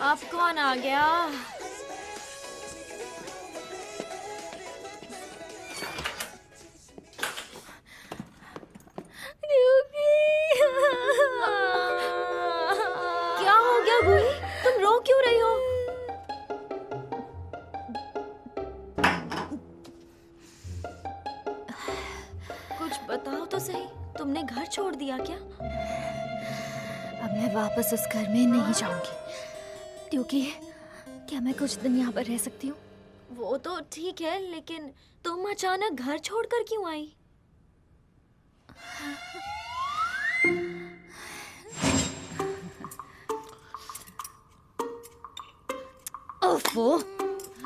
अब कौन आ गया? क्या हो गया गुही? तुम रो क्यों रही हो? कुछ बताओ तो सही, तुमने घर छोड़ दिया क्या? अब मैं वापस उस घर में नहीं जाऊंगी, क्योंकि क्या मैं कुछ दिन यहाँ पर रह सकती हूँ? वो तो ठीक है, लेकिन तुम अचानक घर छोड़कर क्यों आई? ओफो,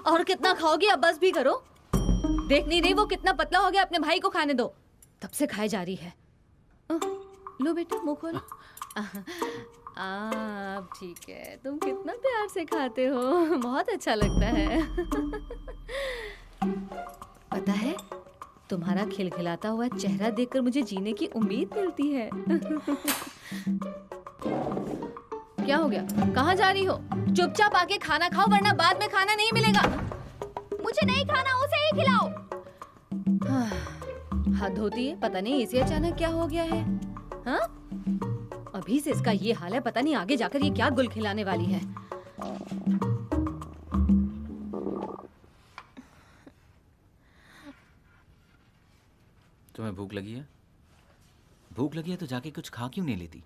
और कितना खाओगी? अब बस भी करो। देख नहीं रही वो कितना पतला हो गया? अपने भाई को खाने दो। तब से खाए जा रही है। लो बेटा, मुंह खोलो। अब ठीक है। तुम कितना प्यार से खाते हो, बहुत अच्छा लगता है। पता है, तुम्हारा खिलखिलाता हुआ चेहरा देखकर मुझे जीने की उम्मीद मिलती है। क्या हो गया? कहाँ जा रही हो? चुपचाप आके खाना खाओ, वरना बाद में खाना नहीं मिलेगा। मुझे नहीं खाना, उसे ही खिलाओ। हाथ धोती है, पता नहीं इसे अचानक क्या हो गया है। हाँ? अभी से इसका ये हाल है, पता नहीं आगे जाकर ये क्या गुल खिलाने वाली है। तुम्हें भूख लगी है? भूख लगी है तो जाके कुछ खा क्यों नहीं लेती?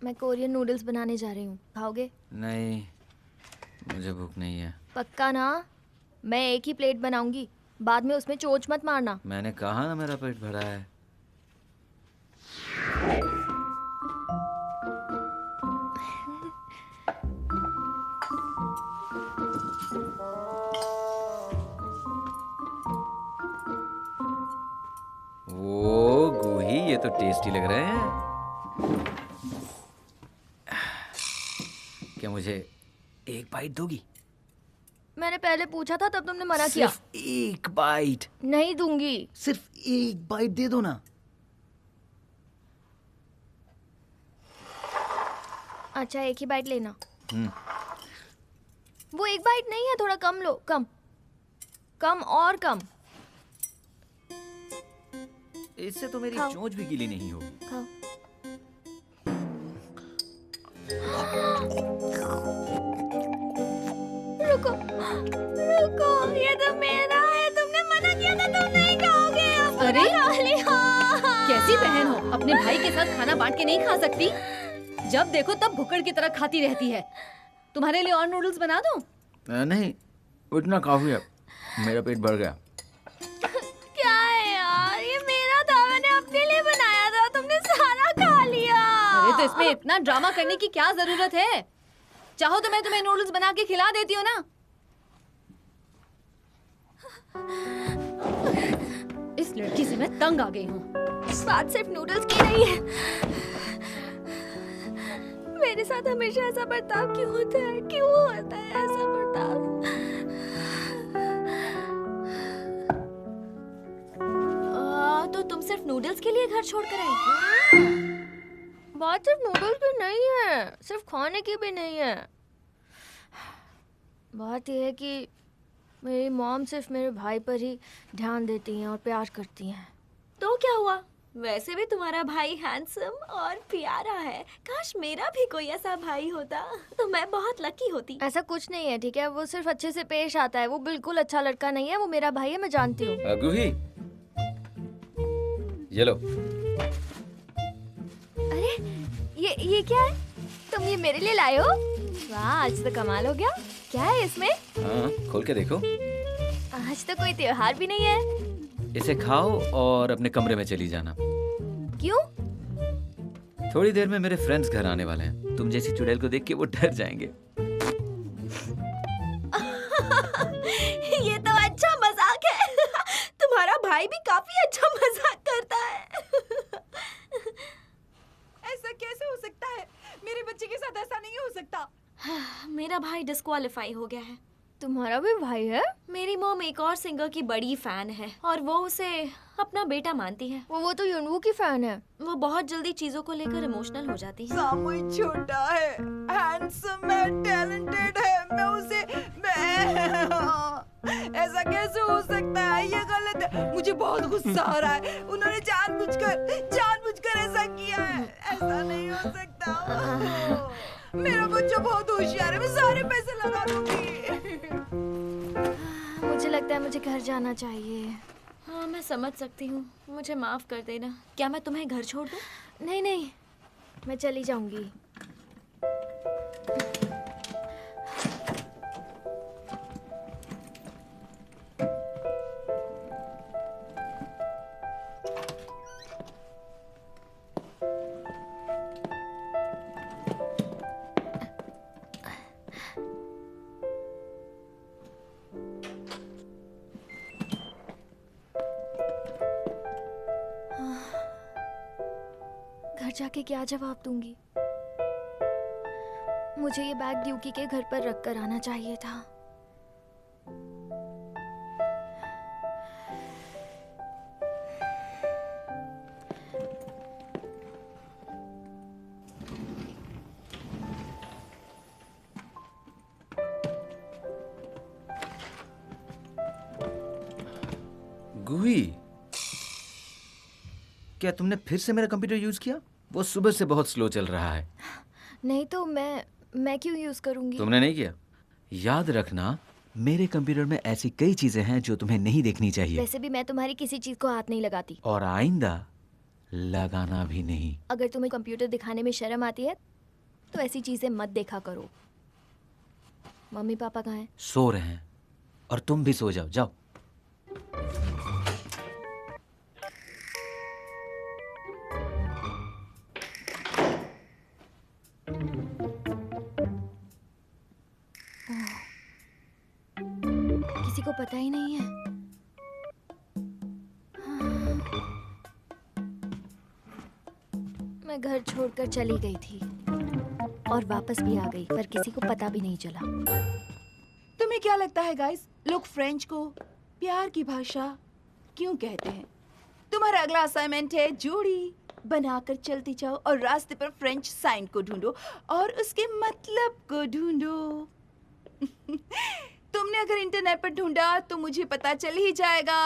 मैं कोरियन नूडल्स बनाने जा रही हूँ, खाओगे? नहीं, मुझे भूख नहीं है। पक्का ना? मैं एक ही प्लेट बनाऊंगी, बाद में उसमें चोंच मत मारना। मैंने कहा ना मेरा पेट भरा है। वो गुही, ये तो टेस्टी लग रहे हैं। क्या मुझे एक बाइट दोगी? मैंने पहले पूछा था, तब तुमने मना किया। सिर्फ एक बाइट। नहीं दूंगी। सिर्फ एक बाइट दे दो ना। अच्छा, एक ही बाइट लेना। वो एक बाइट नहीं है, थोड़ा कम लो। कम कम और कम। इससे तो मेरी चोंच भी गीली नहीं होगी। खाओ। रुको रुको, ये तो मेरा है। तुमने मना किया था, तुम नहीं खाओगे। अरे कैसी बहन हो, अपने भाई के साथ खाना बांट के नहीं खा सकती? जब देखो तब भुक्कड़ की तरह खाती रहती है। तुम्हारे लिए और नूडल्स बना दूं? नहीं, उतना काफी है, मेरा पेट भर गया। क्या है यार, ये मेरा था, मैंने अपने लिए बनाया था, तुमने सारा खा लिया। अरे तो इसमें इतना ड्रामा करने की क्या जरूरत है? चाहो तो मैं तुम्हें नूडल्स बना के खिला देती हूँ ना। इस लड़की से मैं तंग आ गई हूँ। बात सिर्फ नूडल्स की नहीं है। मेरे साथ हमेशा ऐसा बर्ताव क्यों होता है? क्यों होता है ऐसा बर्ताव? तो तुम सिर्फ नूडल्स के लिए घर छोड़कर आई? बात सिर्फ नूडल्स की नहीं है, सिर्फ खाने की भी नहीं है। बात यह है कि मेरी मॉम सिर्फ मेरे भाई पर ही ध्यान देती हैं और प्यार करती हैं। तो क्या हुआ? वैसे भी तुम्हारा भाई हैंडसम और प्यारा है। काश मेरा भी कोई ऐसा भाई होता तो मैं बहुत लकी होती। ऐसा कुछ नहीं है, ठीक है? वो सिर्फ अच्छे से पेश आता है। वो बिल्कुल अच्छा लड़का नहीं है। वो मेरा भाई है, मैं जानती हूँ। गुही, ये लो। अरे ये क्या है? तुम ये मेरे लिए लाए हो? वाह, आज तो कमाल हो गया। क्या है इसमें? हाँ, खोल के देखो। आज तो कोई त्योहार भी नहीं है। इसे खाओ और अपने कमरे में चली जाना। क्यों? थोड़ी देर में मेरे फ्रेंड्स घर आने वाले हैं। तुम जैसी चुड़ैल को देख के वो डर जाएंगे। भाई भी काफी अच्छा मजाक करता है। ऐसा कैसे हो सकता है? मेरे बच्चे के साथ ऐसा नहीं हो सकता। मेरा भाई डिस्क्वालीफाई हो गया है। तुम्हारा भी भाई है? मेरी मॉम एक और सिंगर की बड़ी फैन है और वो उसे अपना बेटा मानती है। वो तो युनवू की फैन है। वो बहुत जल्दी चीजों को लेकर इमोशनल हो जाती है। सामुई छोटा है, हैंडसम है, टैलेंटेड है। ऐसा कैसे हो सकता है? ये गलत है। मुझे बहुत गुस्सा आ रहा है। उन्होंने जानबूझकर ऐसा किया है। ऐसा नहीं हो सकता। मेरा बच्चा बहुत होशियार है। मैं सारे पैसे लगा दूंगी। मुझे लगता है मुझे घर जाना चाहिए। हाँ, मैं समझ सकती हूँ। मुझे माफ कर देना। क्या मैं तुम्हें घर छोड़ दूँ? नहीं नहीं, मैं चली जाऊंगी। घर जाके क्या जवाब दूंगी? मुझे ये बैग ड्यूकी के घर पर रख कर आना चाहिए था। गुही, क्या तुमने फिर से मेरा कंप्यूटर यूज किया? वो सुबह से बहुत स्लो चल रहा है। नहीं तो मैं क्यों यूज करूंगी? तुमने नहीं किया? याद रखना, मेरे कंप्यूटर में ऐसी कई चीजें हैं जो तुम्हें नहीं देखनी चाहिए। वैसे भी मैं तुम्हारी किसी चीज को हाथ नहीं लगाती। और आइंदा लगाना भी नहीं। अगर तुम्हें कंप्यूटर दिखाने में शर्म आती है तो ऐसी चीजें मत देखा करो। मम्मी पापा कहाँ हैं? सो रहे हैं। और तुम भी सो जाओ। जाओ। किसी को पता ही नहीं है। मैं घर छोड़कर चली गई थी और वापस भी आ गई, पर किसी को पता भी नहीं चला। तुम्हें क्या लगता है गाइस, लोग फ्रेंच को प्यार की भाषा क्यों कहते हैं? तुम्हारा अगला असाइनमेंट है जोड़ी बनाकर चलती जाओ और रास्ते पर फ्रेंच साइन को ढूंढो और उसके मतलब को ढूंढो। तुमने अगर इंटरनेट पर ढूंढा तो मुझे पता चल ही जाएगा।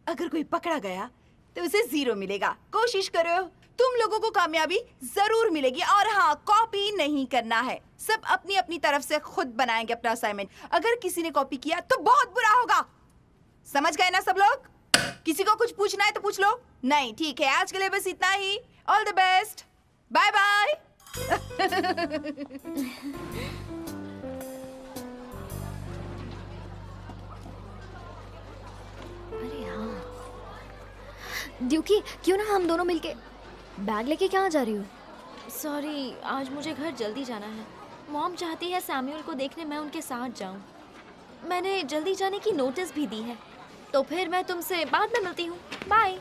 अगर कोई पकड़ा गया तो उसे 0 मिलेगा। कोशिश करो, तुम लोगों को कामयाबी जरूर मिलेगी। और हाँ, कॉपी नहीं करना है। सब अपनी अपनी तरफ से खुद बनाएंगे अपना असाइनमेंट। अगर किसी ने कॉपी किया तो बहुत बुरा होगा। समझ गए ना सब लोग? किसी को कुछ पूछना है तो पूछ लो। नहीं, ठीक है, आज के लिए बस इतना ही। All the best, bye bye. अरे हाँ, ड्यूकी, क्यों ना हम दोनों मिलके बैग लेके कहाँ जा रही हो? सॉरी, आज मुझे घर जल्दी जाना है। मॉम चाहती है सैमुअल को देखने मैं उनके साथ जाऊं। मैंने जल्दी जाने की नोटिस भी दी है। तो फिर मैं तुमसे बाद में मिलती हूँ। बाय।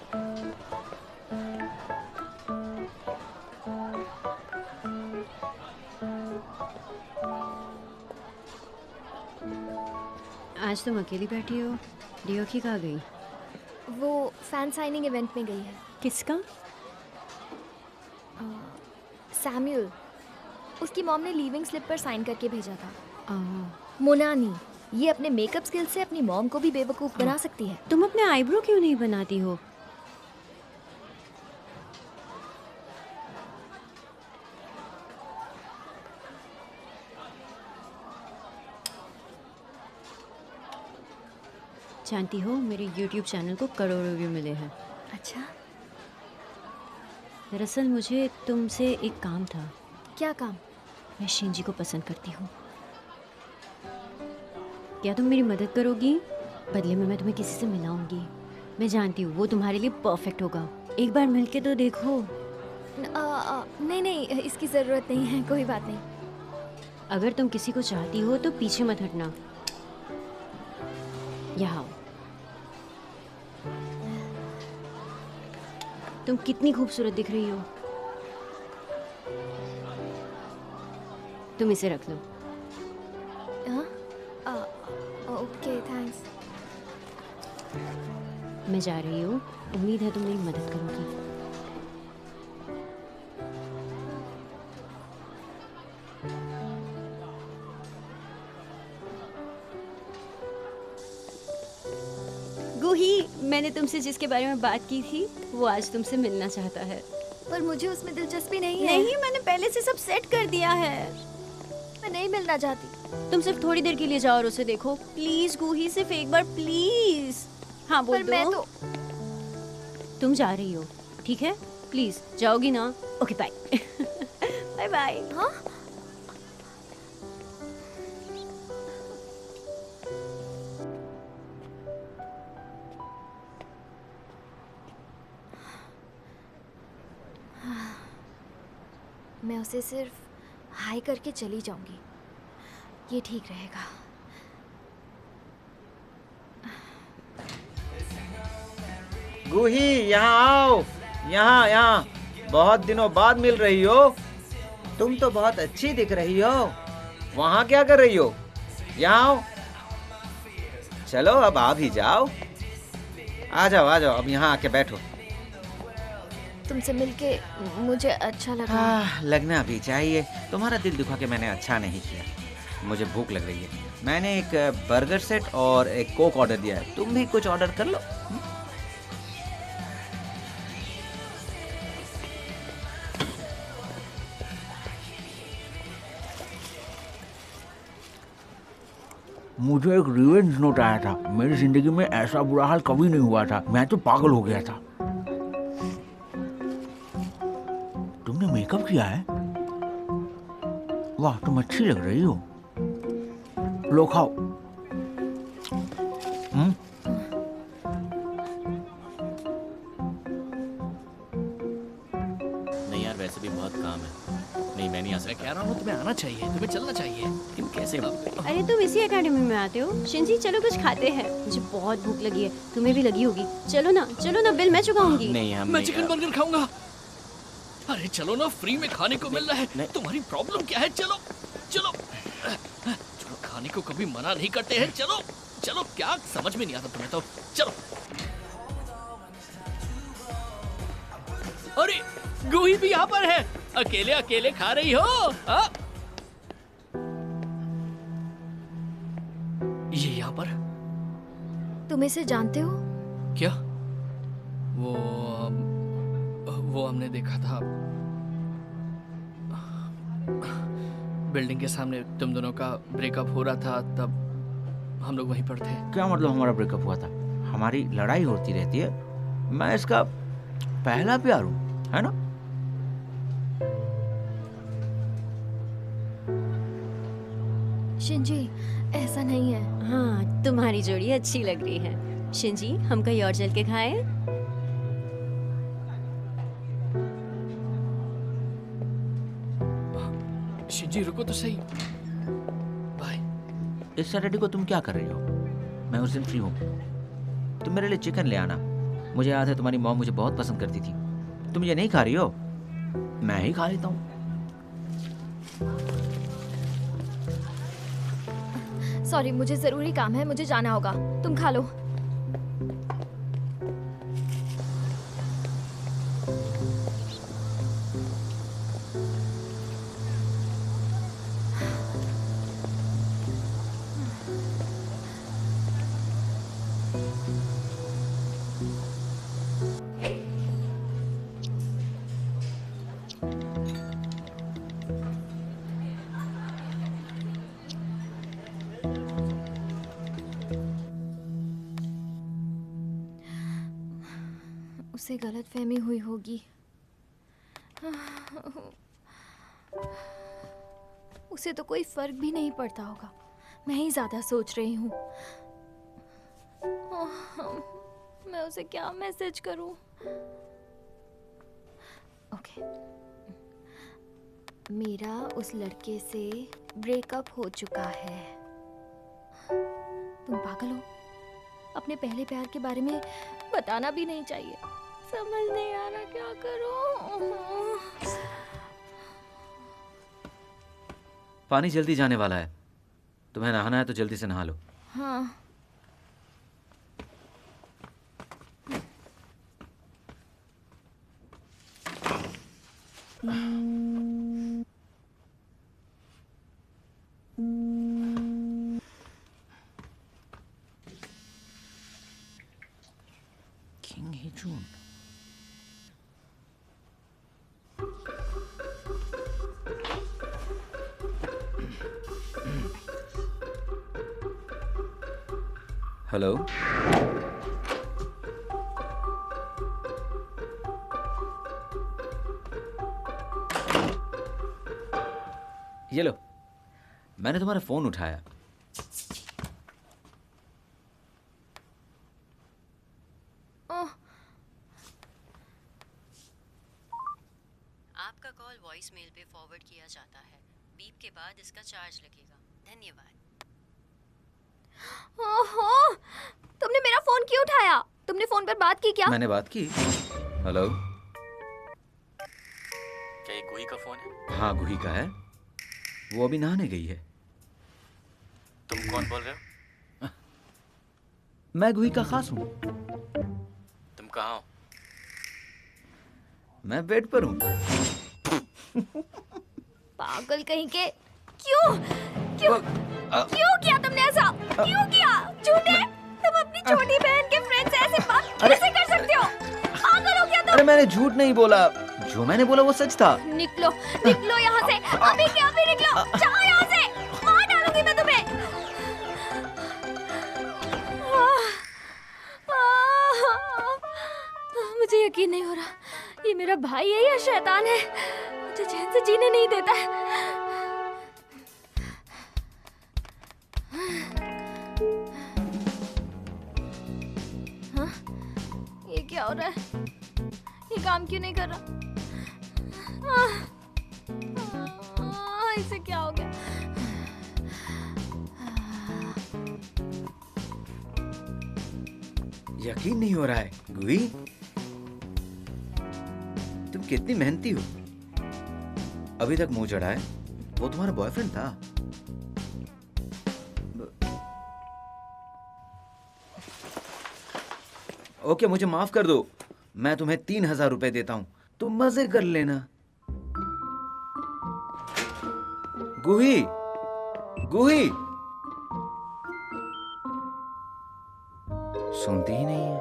आज तुम अकेली बैठी हो? डियोकी कहाँ गई? वो फैन साइनिंग इवेंट में गई है। किसका? सैमुअल, उसकी मॉम ने लीविंग स्लिप पर साइन करके भेजा था। आ, मोनानी, ये अपने मेकअप स्किल से अपनी मॉम को भी बेवकूफ बना सकती है। तुम अपने आईब्रो क्यों नहीं बनाती हो? जानती हो, मेरे YouTube चैनल को करोड़ों व्यू मिले हैं। अच्छा, दरअसल मुझे तुमसे एक काम था। क्या काम? मैं शिंजी को पसंद करती हूँ। क्या तुम मेरी मदद करोगी? बदले में मैं तुम्हें किसी से मिलाऊंगी। मैं जानती हूँ वो तुम्हारे लिए परफेक्ट होगा। एक बार मिलके तो देखो। नहीं नहीं, इसकी ज़रूरत नहीं है, कोई बात नहीं। अगर तुम किसी को चाहती हो तो पीछे मत हटना। यहाँ आओ। तुम कितनी खूबसूरत दिख रही हो। तुम इसे रख लो। हाँ ओके थैंक्स। मैं जा रही हूँ, उम्मीद है तुम मेरी मदद करोगी। गूही, मैंने तुमसे जिसके बारे में बात की थी वो आज तुमसे मिलना चाहता है। पर मुझे उसमें दिलचस्पी नहीं है। नहीं, मैंने पहले से सब सेट कर दिया है। मैं नहीं मिलना चाहती। तुम सिर्फ थोड़ी देर के लिए जाओ और उसे देखो प्लीज गूही, सिर्फ एक बार प्लीज। हाँ बोल पर दो। मैं तो तुम जा रही हो, ठीक है? प्लीज जाओगी ना? Okay bye. Bye bye. हाँ मैं उसे सिर्फ हाई करके चली जाऊंगी, ये ठीक रहेगा। गूही यहाँ आओ, यहाँ यहाँ। बहुत दिनों बाद मिल रही हो। तुम तो बहुत अच्छी दिख रही हो। वहाँ क्या कर रही हो? यहाँ आओ। चलो अब आ भी जाओ। आ जाओ, अब यहाँ आके बैठो। तुमसे मिलके मुझे अच्छा लगा। लगना भी चाहिए। तुम्हारा दिल दुखा के मैंने अच्छा नहीं किया। मुझे भूख लग रही है। मैंने एक बर्गर सेट और एक कोक ऑर्डर दिया है। तुम भी कुछ ऑर्डर कर लो। मुझे एक रिवेंज नोट आया था। मेरी जिंदगी में ऐसा बुरा हाल कभी नहीं हुआ था। मैं तो पागल हो गया था। तुमने मेकअप किया है? वाह, तुम अच्छी लग रही हो। लो खाओ। नहीं यार, वैसे भी बहुत काम है। नहीं, मैं नहीं आ सकता। कह रहा हूँ तुम्हें आना चाहिए, तुम्हें चलना चाहिए। लेकिन कैसे? अरे तुम इसी एकेडमी में आते हो? शिंजी चलो कुछ खाते हैं, मुझे बहुत भूख लगी है। तुम्हें भी लगी होगी। चलो ना, बिल मैं चुकाऊंगी। नहीं, हम मैं नहीं। चिकन बर्गर खाऊंगा। अरे चलो ना, फ्री में खाने को मिल रहा है। तुम्हारी प्रॉब्लम क्या है? चलो चलो चलो, खाने को कभी मना नहीं करते हैं। चलो चलो, क्या समझ में नहीं आता तुम्हें तो। चलो। अरे गूही भी यहाँ पर है। अकेले अकेले खा रही हो? हाँ? ये यहाँ पर तुम इसे जानते हो? क्या? वो हमने देखा था बिल्डिंग के सामने। तुम दोनों का ब्रेकअप हो रहा था, तब हम लोग वहीं पर थे। क्या मतलब हमारा ब्रेकअप हुआ था? हमारी लड़ाई होती रहती है। मैं इसका पहला प्यार हूँ, है ना? शिंजी ऐसा नहीं है। हाँ, तुम्हारी जोड़ी अच्छी लग रही है। शिंजी, हम कहीं और चल के खाएं? शिंजी रुको तो सही। बाय। इस सैटरडे को तुम क्या कर रही हो? मैं उस दिन फ्री हूँ। तुम मेरे लिए चिकन ले आना। मुझे याद है तुम्हारी मॉम मुझे बहुत पसंद करती थी। तुम ये नहीं खा रही हो? मैं ही खा लेता हूँ। सॉरी, मुझे जरूरी काम है, मुझे जाना होगा। तुम खा लो। उसे गलतफहमी हुई होगी। उसे तो कोई फर्क भी नहीं पड़ता होगा। मैं ही ज्यादा सोच रही हूँ। मैं उसे क्या मैसेज करूँ? ओके। मेरा उस लड़के से ब्रेकअप हो चुका है। तुम पागल हो? अपने पहले प्यार के बारे में बताना भी नहीं चाहिए। समझ नहीं आ रहा क्या करूं। पानी जल्दी जाने वाला है, तुम्हें नहाना है तो जल्दी से नहा लो। हाँ। किंग हेजून। हेलो, ये लो, मैंने तुम्हारा फोन उठाया। आपका कॉल वॉइस मेल पे फॉरवर्ड किया जाता है। बीप के बाद इसका चार्ज लगेगा। धन्यवाद। ओहो, तुमने मेरा फोन क्यों उठाया? तुमने फोन पर बात की क्या? मैंने बात की। हेलो, क्या ये गुही का फोन है? हाँ गुही का है, वो अभी नहाने गई है। तुम कौन बोल रहे हो? मैं गुही का खास हूँ। तुम कहाँ हो? मैं बेड पर हूँ। पागल कहीं के। क्यों क्यों क्यों किया तुमने ऐसा? क्यों किया? झूठे, तुम अपनी छोटी बहन के फ्रेंड से ऐसे बात कैसे कर सकते हो? पागल हो क्या तुम? अरे मैंने झूठ नहीं बोला, जो मैंने बोला वो सच था। निकलो निकलो यहाँ से, अभी के अभी निकलो, जाओ यहाँ से, मार डालूंगी मैं तुम्हें। मुझे यकीन नहीं हो रहा, ये मेरा भाई है या शैतान है? मुझे चैन से जीने नहीं देता है। हाँ? ये क्या हो रहा है? ये काम क्यों नहीं कर रहा? इसे क्या हो गया? यकीन नहीं हो रहा है गुही, तुम कितनी मेहनती हो। अभी तक मुंह चढ़ा है, वो तुम्हारा बॉयफ्रेंड था। ओके, मुझे माफ कर दो, मैं तुम्हें 3000 रुपए देता हूं, तुम मजे कर लेना। गुही, गुही, सुनती ही नहीं है।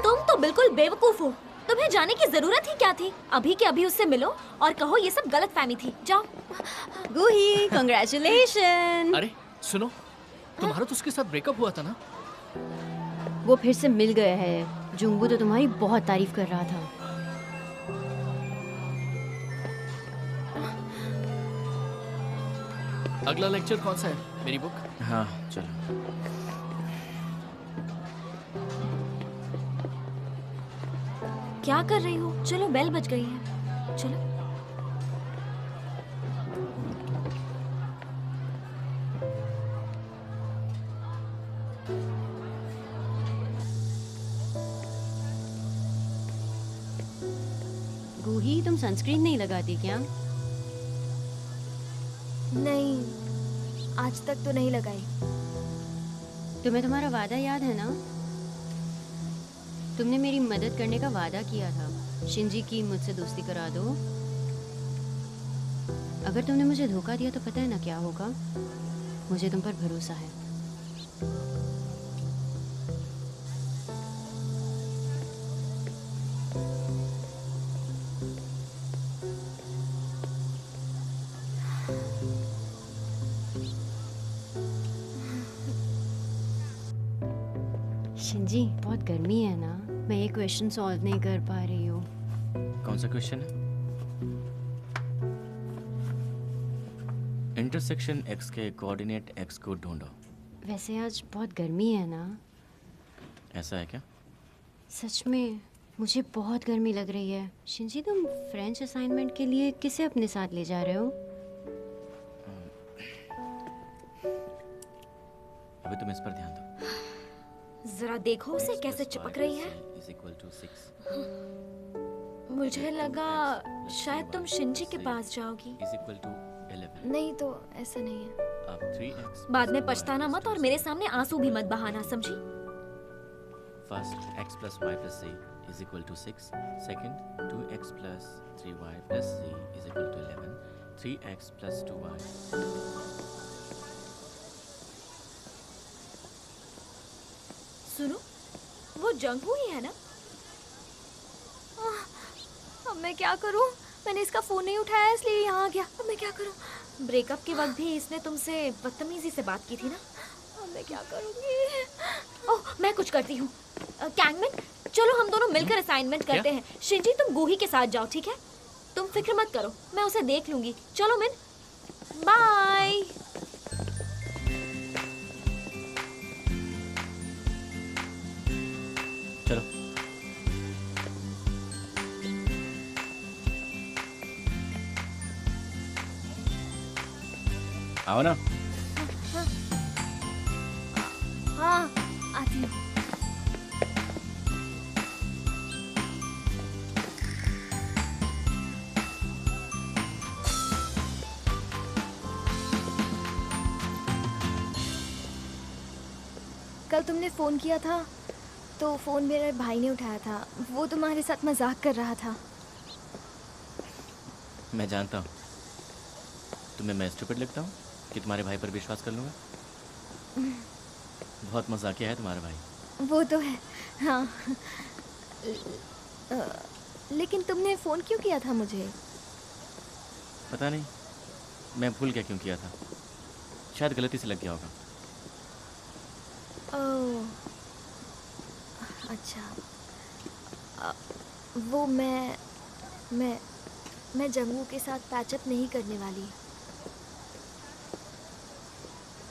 तुम तो बिल्कुल बेवकूफ हो। तुम्हें जाने की जरूरत ही क्या थी? अभी के अभी उससे मिलो और कहो ये सब गलतफहमी थी। जाओ। गुही, कांग्रेचुलेशन। अरे सुनो, तुम्हारा तो उसके साथ ब्रेकअप हुआ था ना? वो फिर से मिल गया है। जुंगबू तो तुम्हारी बहुत तारीफ कर रहा था। अगला लेक्चर कौन सा है? मेरी बुक? हाँ चलो। क्या कर रही हो? चलो, बेल बज गई है, चलो। गुही, तुम सनस्क्रीन नहीं लगाती क्या? नहीं, आज तक तो नहीं लगाई। तुम्हें तुम्हारा वादा याद है ना? तुमने मेरी मदद करने का वादा किया था। शिंजी की मुझसे दोस्ती करा दो। अगर तुमने मुझे धोखा दिया तो पता है ना क्या होगा? मुझे तुम पर भरोसा है। शिंजी, बहुत गर्मी है ना? मैं ये क्वेश्चन सॉल्व नहीं कर पा रही हूँ। कौन सा क्वेश्चन है? इंटरसेक्शन x के कोऑर्डिनेट x को ढूंढो। वैसे आज बहुत गर्मी है ना? ऐसा है क्या? सच में मुझे बहुत गर्मी लग रही है। शिंजी, तुम फ्रेंच असाइनमेंट के लिए किसे अपने साथ ले जा रहे हो? अभी तुम इस पर ध्यान दो। जरा देखो उसे कैसे चिपक रही है। Is equal to 6। मुझे लगा शायद तुम शिंजी के पास जाओगी। Is equal to 11। नहीं तो ऐसा नहीं है। अब 3x बाद में पछताना मत और मेरे सामने आंसू भी मत बहाना, समझी? First x plus y plus z is equal to 6. Second 2x plus 3y plus z is equal to 11. 3x plus 2y. सुनो, वो जंगू ही है ना? अब मैं क्या करूं? मैंने इसका फोन नहीं उठाया इसलिए यहाँ आ गया। अब मैं क्या करूं? ब्रेकअप के वक्त भी इसने तुमसे बदतमीजी से बात की थी ना? अब मैं क्या करूंगी? ओह, मैं कुछ करती हूँ। कैंगमैन, चलो हम दोनों मिलकर असाइनमेंट करते हैं। शिंजी, तुम गूही के साथ जाओ, ठीक है? तुम फिक्र मत करो, मैं उसे देख लूंगी। चलो मिन, बाय। चलो। आओ ना। हाँ, आती हूँ। कल तुमने फ़ोन किया था तो फ़ोन मेरे भाई ने उठाया था। वो तुम्हारे साथ मजाक कर रहा था। मैं जानता हूँ तुम्हें मैं स्टूपिड लगता हूँ कि तुम्हारे भाई पर विश्वास कर लूँगा। बहुत मजाकिया है तुम्हारा भाई। वो तो है, हाँ। लेकिन तुमने फ़ोन क्यों किया था मुझे? पता नहीं, मैं भूल गया क्यों किया था। शायद गलती से लग गया होगा। ओह, अच्छा। वो मैं जंगू के साथ पैचअप नहीं करने वाली।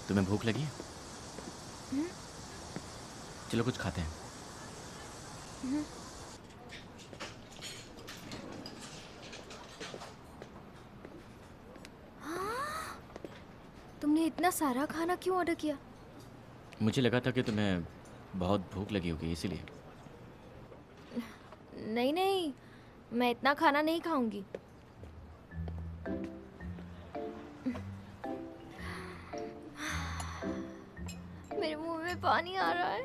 तुम्हें भूख लगी है? चलो कुछ खाते हैं। हाँ? तुमने इतना सारा खाना क्यों ऑर्डर किया? मुझे लगा था कि तुम्हें बहुत भूख लगी होगी इसीलिए। नहीं नहीं, मैं इतना खाना नहीं खाऊंगी। मेरे मुंह में पानी आ रहा है।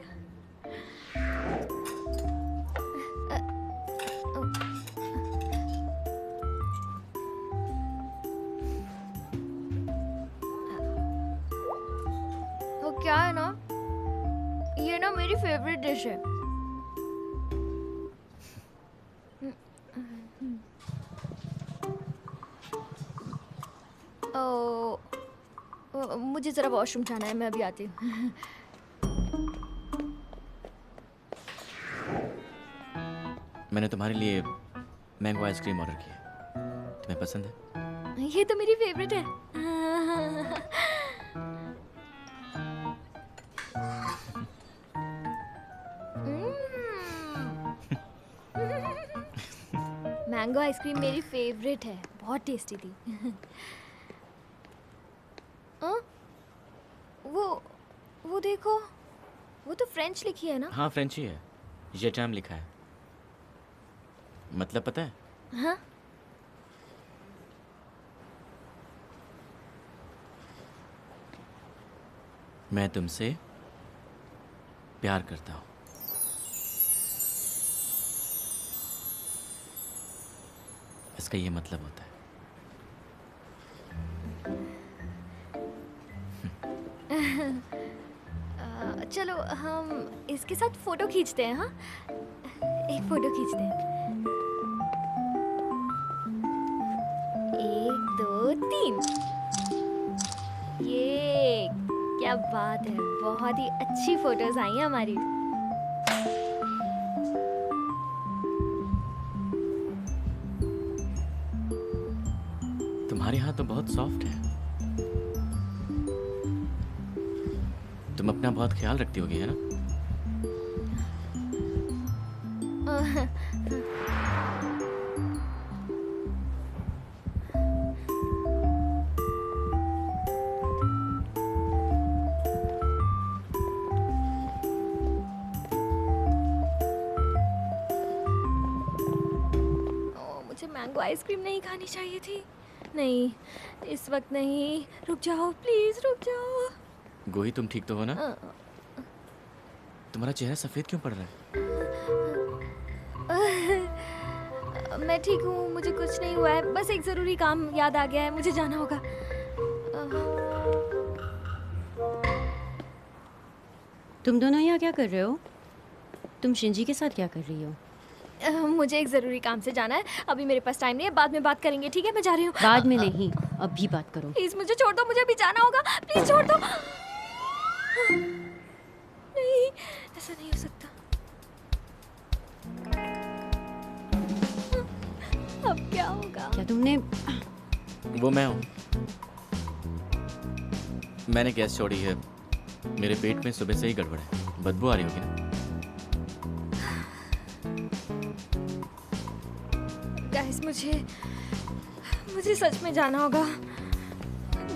वो क्या है ना, ये ना मेरी फेवरेट डिश है। मुझे ज़रा वॉशरूम जाना है, मैं अभी आती हूँ। मैंने तुम्हारे लिए मैंगो आइसक्रीम ऑर्डर की है। तुम्हें पसंद है? ये तो मेरी फेवरेट है। मैंगो आइसक्रीम मेरी फेवरेट है, बहुत टेस्टी थी। वो देखो, वो तो फ्रेंच लिखी है ना? हाँ, फ्रेंच ही है। ये जैम लिखा है। मतलब पता है? हाँ। मैं तुमसे प्यार करता हूँ। इसका ये मतलब होता है। चलो हम इसके साथ फोटो खींचते हैं। हाँ, एक फोटो खींचते हैं। 1 2 3। ये क्या बात है, बहुत ही अच्छी फोटोज आई हैं हमारी। तुम्हारे हाथ तो बहुत सॉफ्ट है। तुम अपना बहुत ख्याल रखती होगी, है ना? मैंगो आइसक्रीम नहीं खानी चाहिए थी। नहीं, इस वक्त नहीं। रुक जाओ प्लीज, रुक जाओ। गोही तुम ठीक तो हो ना? तुम्हारा चेहरा सफेद क्यों पड़ रहा है? मैं ठीक हूँ, मुझे कुछ नहीं हुआ है, बस एक जरूरी काम याद आ गया है, मुझे जाना होगा। तुम दोनों यहाँ क्या कर रहे हो? तुम शिंजी के साथ क्या कर रही हो? मुझे एक जरूरी काम से जाना है, अभी मेरे पास टाइम नहीं है, बाद में बात करेंगे, ठीक है? मैं जा रही हूँ। बाद में नहीं, अभी बात करो। प्लीज मुझे छोड़ दो, मुझे अभी जाना होगा, प्लीज छोड़ दो। नहीं, ऐसा नहीं हो सकता। अब क्या होगा? क्या तुमने? वो मैं हूँ। मैंने गैस छोड़ी है, मेरे पेट में सुबह से ही गड़बड़ है, बदबू आ रही होगी ना? गाइस, मुझे सच में जाना होगा।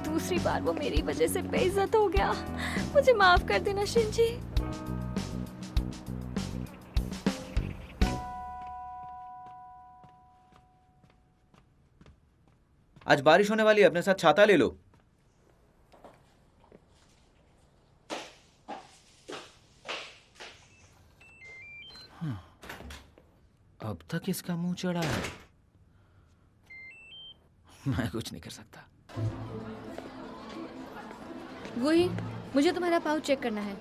दूसरी बार वो मेरी वजह से बेइज्जत हो गया, मुझे माफ कर देना शिंजी। आज बारिश होने वाली है, अपने साथ छाता ले लो। अब तक इसका मुंह चढ़ा है, मैं कुछ नहीं कर सकता। वही, मुझे तुम्हारा पाउच चेक करना है।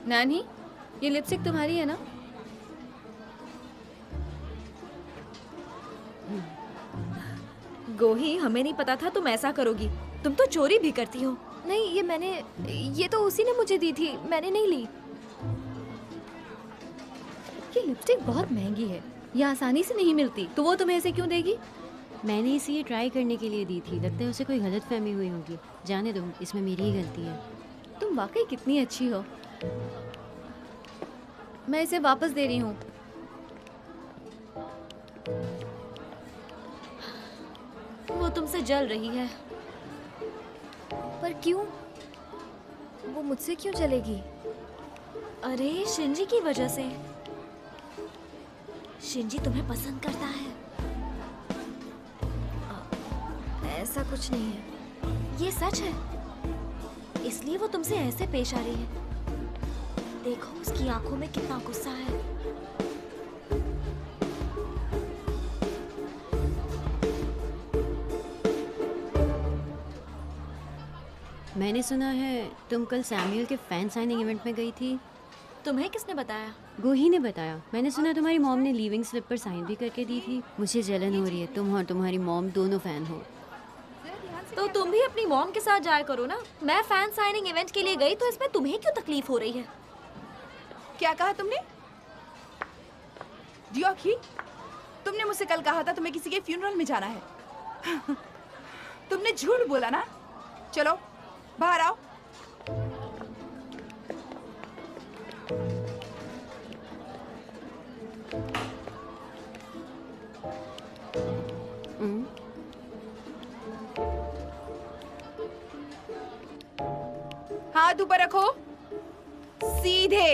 नानी, ये लिपस्टिक तुम्हारी है ना? गोही, हमें नहीं पता था तुम ऐसा करोगी। तुम तो चोरी भी करती हो। नहीं, ये तो उसी ने मुझे दी थी, मैंने नहीं ली। ये लिपस्टिक बहुत महंगी है, ये आसानी से नहीं मिलती, तो वो तुम्हें ऐसे क्यों देगी? मैंने इसे ये ट्राई करने के लिए दी थी, लगता है उसे कोई गलतफहमी हुई होगी। जाने दो, इसमें मेरी ही गलती है। तुम वाकई कितनी अच्छी हो। मैं इसे वापस दे रही हूँ। वो तुमसे जल रही है। पर क्यों? वो मुझसे क्यों चलेगी? अरे शिंजी की वजह से। शिंजी तुम्हें पसंद करता है। ऐसा कुछ नहीं है। ये सच है, इसलिए वो तुमसे ऐसे पेश आ रही है। देखो उसकी आंखों में कितना गुस्सा है। मैंने सुना है तुम कल सैमुअल के फैन साइनिंग इवेंट में गई थी। तुम्हें किसने बताया? गोही ने बताया। मैंने सुना तुम्हारी मॉम ने लीविंग स्लिप पर साइन भी करके दी थी। मुझे जलन हो रही है, तुम और तुम्हारी मॉम दोनों फैन हो। तो तुम भी अपनी मॉम के साथ जाया करो ना। मैं फैन साइनिंग इवेंट के लिए गई, तो इसमें तुम्हें क्यों तकलीफ हो रही है? क्या कहा तुमने? डियोकी, तुमने मुझसे कल कहा था तुम्हें किसी के फ्यूनरल में जाना है। तुमने झूठ बोला ना। चलो बाहर आओ। हाथ ऊपर रखो, सीधे।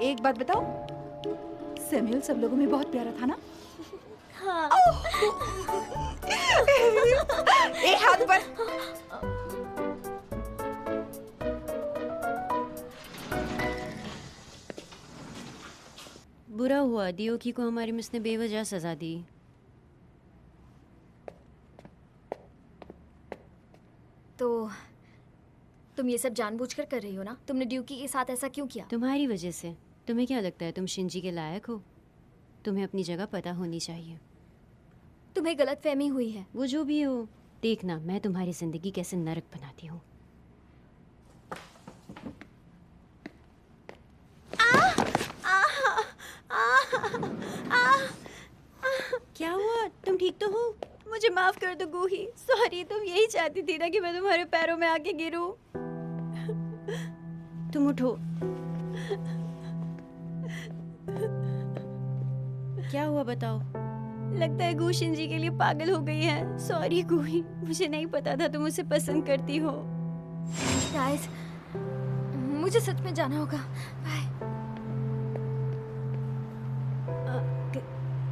एक बात बताओ, सैमुअल सब लोगों में बहुत प्यारा था ना? हाँ। एक हाथ ऊपर। बुरा हुआ डियोकी को हमारी मिस ने बेवजह सजा दी। तो तुम ये सब जानबूझकर कर रही हो ना? तुमने ड्यूकी के साथ ऐसा क्यों किया? तुम्हारी वजह से। तुम्हें क्या लगता है तुम शिंजी के लायक हो? तुम्हें अपनी जगह पता होनी चाहिए। तुम्हें गलतफहमी हुई है। वो जो भी हो, देखना मैं तुम्हारी जिंदगी कैसे नरक बनाती हूँ। क्या हुआ? तुम ठीक तो हो? मुझे माफ कर दो गोही। सॉरी, तुम यही चाहती थी ना कि मैं तुम्हारे पैरों में आके गिरूं। तुम उठो। क्या हुआ बताओ? लगता है गू शिंजी के लिए पागल हो गई है। सॉरी गोही, मुझे नहीं पता था तुम उसे पसंद करती हो। गाइस, मुझे सच में जाना होगा। बाय।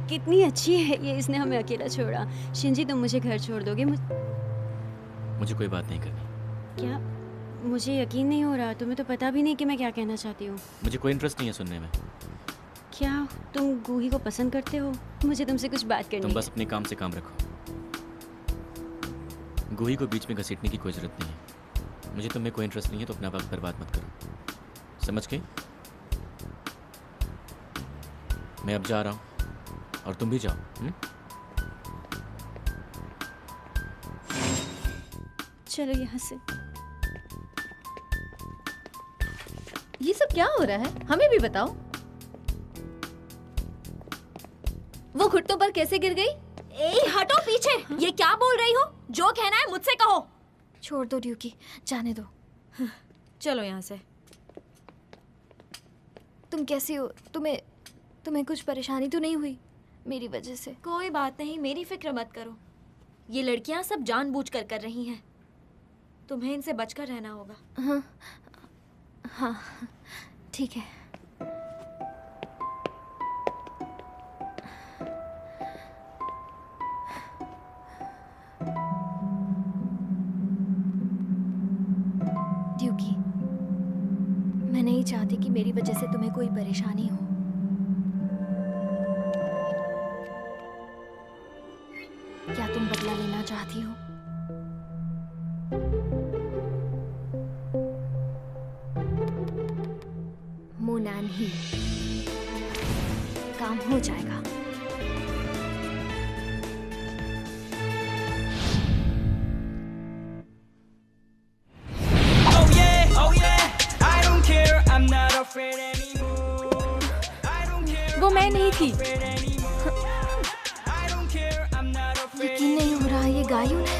कितनी अच्छी है ये, इसने हमें अकेला छोड़ा। शिंजी तुम मुझे घर छोड़ दोगे? मुझे कोई बात नहीं करनी। क्या? मुझे यकीन नहीं हो रहा, तुम्हें तो पता भी नहीं कि मैं क्या कहना चाहती हूँ। मुझे कोई इंटरेस्ट नहीं है सुनने में। क्या तुम गूही को पसंद करते हो? मुझे तुमसे कुछ बात करनी तुम बस है। अपने काम से काम रखो। गूही को बीच में घसीटने की कोई जरूरत नहीं है। मुझे तुम में कोई इंटरेस्ट नहीं है तो अपना वक्त बर्बाद मत करो, समझ गई? मैं अब जा रहा हूँ और तुम भी जाओ। चलो यहाँ से। ये सब क्या हो रहा है, हमें भी बताओ। वो घुटनों पर कैसे गिर गई? ए हटो पीछे। ये क्या बोल रही हो? जो कहना है मुझसे कहो। छोड़ दो ड्यूकी, जाने दो। चलो यहाँ से। तुम कैसी हो? तुम्हें कुछ परेशानी तो नहीं हुई मेरी वजह से? कोई बात नहीं, मेरी फिक्र मत करो। ये लड़कियां सब जानबूझकर कर रही हैं। तुम्हें इनसे बचकर रहना होगा। हाँ हाँ ठीक है। ड्यूकी, मैं नहीं चाहती कि मेरी वजह से तुम्हें कोई परेशानी हो। क्या तुम बदला लेना चाहती हो? मोनान ही काम हो जाएगा। वो मैं नहीं थी। यकीन नहीं हो रहा, ये गायुन है।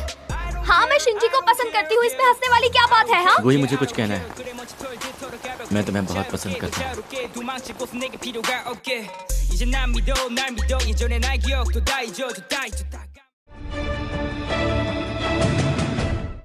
हाँ, मैं शिंजी को पसंद करती हूँ, इसमें हंसने वाली क्या बात है? हाँ, वही मुझे कुछ कहना है। मैं तुम्हें बहुत पसंद करता हूँ।